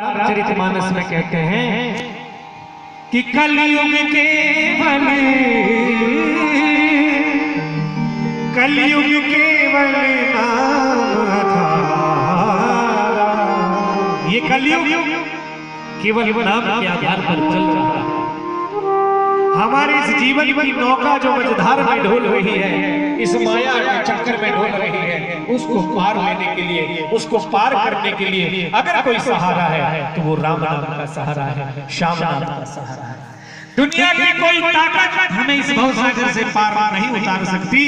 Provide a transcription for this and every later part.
रामचरितमानस में कहते हैं कि कलयुग केवल नाम आधारा। ये कलयुग केवल नाम के आधार पर चल रहा है। हमारे इस जीवन की नौका जो मझधार में ढोल रही है, इस माया के चक्कर में ढोल रही है, उसको पार लेने के लिए, उसको पार करने के लिए अगर कोई सहारा है तो वो राम नाम का सहारा है, श्याम नाम का सहारा है। दुनिया की कोई ताकत हमें इस भवसागर से पार नहीं उतार सकती।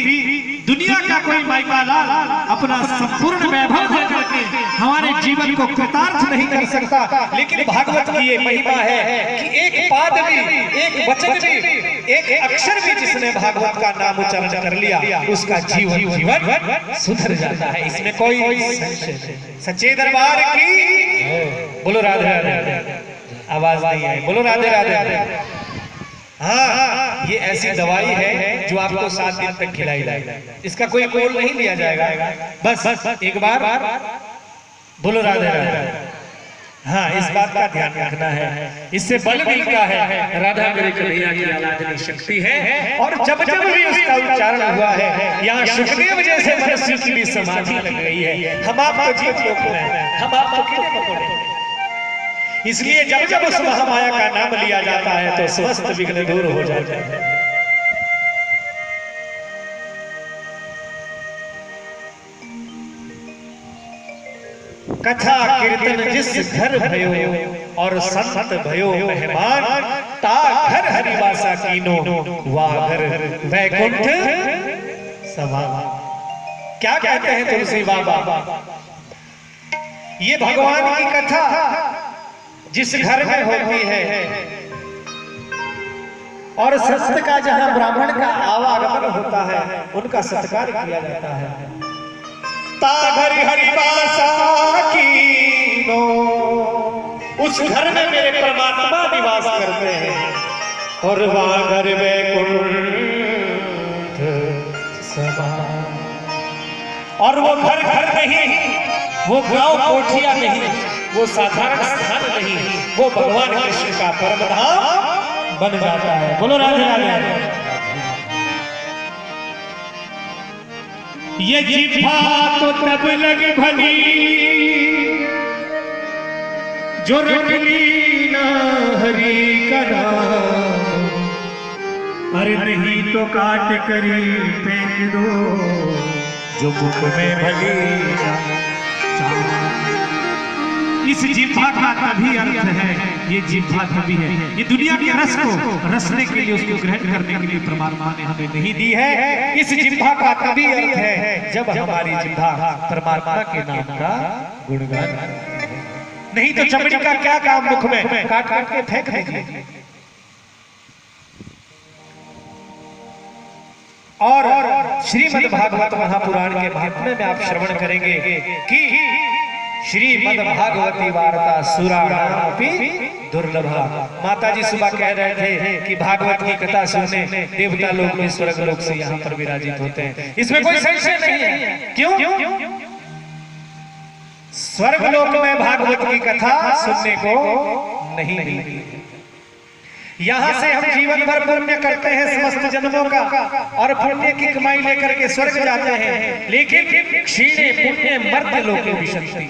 दुनिया का कोई माइकालाल अपना संपूर्ण वैभव दे करके हमारे जीवन को कृतार्थ नहीं कर सकता। लेकिन भागवत की ये महिमा है कि एक पाद भी, एक वचन भी, एक अक्षर भी जिसने भागवत का नाम उच्चारण कर लिया, उसका जीवन सुधर जाता है। इसमें कोई संशय नहीं। सच्चे दरबार की बोलो राधे राधे। आवाज नहीं आई, बोलो राधे राधे। हाँ, ये ऐसी दवाई है जो आपको 7 दिन तक खिलाई जाएगी। इसका कोई मोल नहीं लिया जाएगा। बस एक बार बोलो राधे राधे। हाँ, इस बात का ध्यान रखना है। इससे बल मिलता है, राधा मेरे कन्हैया की आराधना शक्ति है। और जब जब भी उसका उच्चारण हुआ है, यहाँ सुखदेव जैसे मनुष्य की भी समाधि लग गई है। हम आपको जीव लोक में, हम आपको कीड़े मकोड़े। इसलिए जब जब उस महामाया का नाम लिया जाता है तो समस्त विघ्न दूर हो जाते हैं। कथा कीर्तन जिस घर भयो और संत भयो मेहमान, ता घर हरिवासा कीनो वा घर वैकुंठ समान। क्या कहते हैं तुलसी बाबा? ये भगवान की कथा जिस घर में होती है और सत्य का जहां ब्राह्मण का आवागमन होता है, उनका सत्कार किया जाता है। ता घर हरिवासा कीनो, उस घर में मेरे परमात्मा निवास करते हैं। और वहां घर वैकुंठ समान। और वो घर घर नहीं, वो गांव कोठिया नहीं, वो साधारण स्थान नहीं, वो भगवान कृष्ण का परम धाम बन जाता है। बोलो राधे राधे। ये जिह्वा तो तब लग भली जो रट ली ना हरि का नाम, अरे नहीं तो काट करी फेंक दो जो मुख में भली। इस जिह्वा का तभी अर्थ है, ये जिह्वा तभी है, ये दुनिया के रस को रसने के लिए, उसको ग्रहण करने के लिए परमात्मा ने हमें नहीं दी है। इस जिह्वा का तभी अर्थ है जब हमारी जिह्वा परमात्मा के नाम का गुणगान करती है। नहीं तो चमड़ी का क्या काम मुख में, काट काट के फेंक दीजिए। और श्रीमद् भागवत महापुराण के महात्म्य में आप श्रवण करेंगे कि श्रीमद् भागवती वार्ता सुराणामपि दुर्लभा। माता जी सुबह कह रहे थे कि भागवत की कथा सुनने देवता लोग में, स्वर्ग लोग से यहाँ पर विराजित होते हैं। इसमें कोई संशय नहीं है। क्यों? स्वर्ग लोक में भागवत की कथा सुनने को नहीं मिलती। यहाँ से हम जीवन भर पुण्य करते हैं समस्त जन्मों का, और पुण्य की कमाई लेकर के स्वर्ग जाते हैं। लेकिन क्षीणे पुण्य मर्त्य लोके विशन्ति।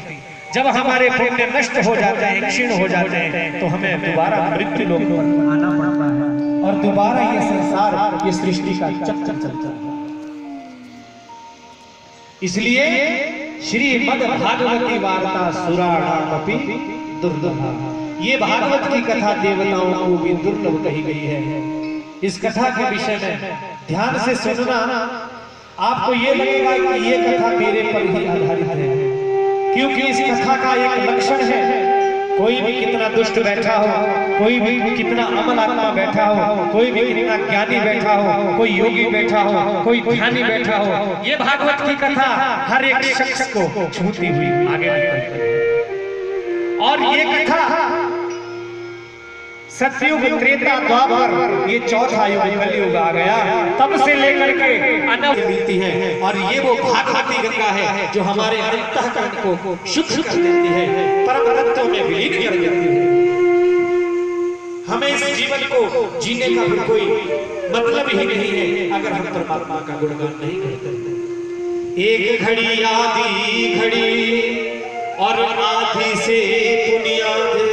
जब हमारे पुण्य नष्ट हो जाते हैं, क्षीण हो जाते हैं, तो हमें दोबारा मृत्यु लोक पर आना पड़ता है और दोबारा ये संसार, ये सृष्टि का चक्कर चलता है। इसलिए श्रीमद् भागवती वार्ता सुराणामपि दुर्लभा। ये भागवत की कथा देवताओं को भी दुर्लभ कही गई है। इस कथा के विषय में ध्यान से सुनना, आपको ये लगेगा कि ये कथा मेरे पर ही आधारित है, क्योंकि इस कथा का एक लक्षण है, कोई भी कितना दुष्ट बैठा हो, कोई भी कितना अमल आत्मा बैठा हो, कोई भी कितना ज्ञानी बैठा हो, कोई योगी बैठा हो, कोई ध्यानी बैठा हो, ये भागवत की कथा हर एक शख्स को छूती हुई आगे निकलती है। और ये कथा सतयुग त्रेता द्वापर ये चौथा युग कलयुग आ गया। तब से लेकर के अनंत मिलती है और ये वो भागवती गंगा है जो हमारे अंतःकरण को शुद्ध कर देती है, परम तत्व में विलीन कर देती है। हमें इस जीवन को जीने का भी कोई मतलब ही नहीं है अगर हम परमात्मा का गुणगान नहीं करते। एक घड़ी आधी घड़ी और आधी से बुनियाद,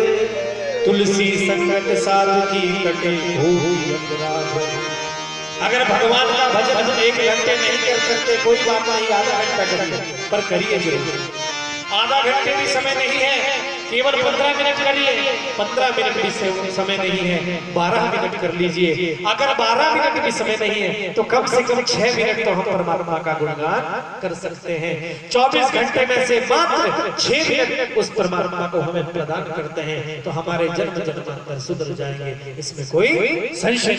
तुलसी संगत साध की कटे होगी अपराध। अगर भगवान का भजन हम 1 घंटे नहीं कर सकते कोई बात नहीं, आधा घंटा करिए, पर करिए जरूर। आधा घंटे भी समय नहीं है, केवल 15 मिनट करिए। 15 मिनट भी समय नहीं है, 12 मिनट कर लीजिए। अगर 12 मिनट भी समय नहीं है तो कम से कम 6 मिनट तो हम परमात्मा का गुणगान कर सकते हैं। 24 घंटे में से मात्र 6 मिनट उस परमात्मा को हमें प्रदान करते हैं तो हमारे जन्म जन्मांतर सुधर जाएंगे, इसमें कोई संशय नहीं।